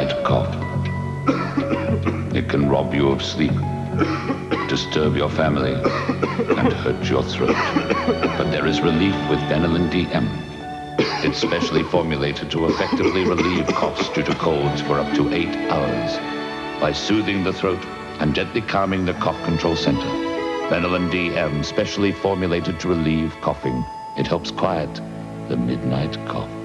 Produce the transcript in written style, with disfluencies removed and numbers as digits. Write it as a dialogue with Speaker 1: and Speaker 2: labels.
Speaker 1: midnight cough. It can rob you of sleep, disturb your family, and hurt your throat. But there is relief with Benylin DM. It's specially formulated to effectively relieve coughs due to colds for up to 8 hours by soothing the throat and gently calming the cough control center. Benylin DM, specially formulated to relieve coughing. It helps quiet the midnight cough.